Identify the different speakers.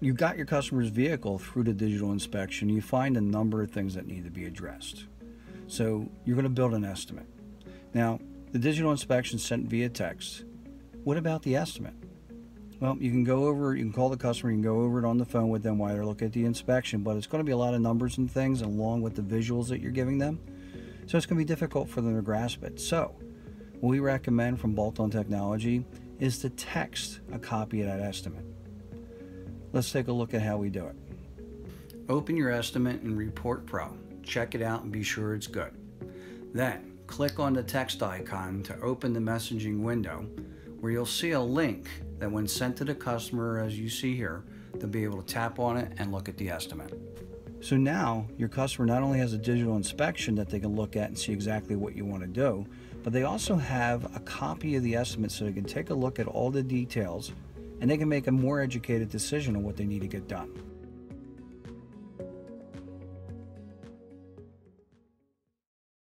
Speaker 1: You got your customer's vehicle through the digital inspection, you find a number of things that need to be addressed. So you're going to build an estimate. Now, the digital inspection sent via text. What about the estimate? Well, you can call the customer, you can go over it on the phone with them while they're looking at the inspection, but it's going to be a lot of numbers and things along with the visuals that you're giving them. So it's going to be difficult for them to grasp it. So what we recommend from Bolt-On Technology is to text a copy of that estimate. Let's take a look at how we do it. Open your estimate in Report Pro. Check it out and be sure it's good. Then click on the text icon to open the messaging window, where you'll see a link that when sent to the customer, as you see here, they'll be able to tap on it and look at the estimate. So now your customer not only has a digital inspection that they can look at and see exactly what you want to do, but they also have a copy of the estimate so they can take a look at all the details and they can make a more educated decision on what they need to get done.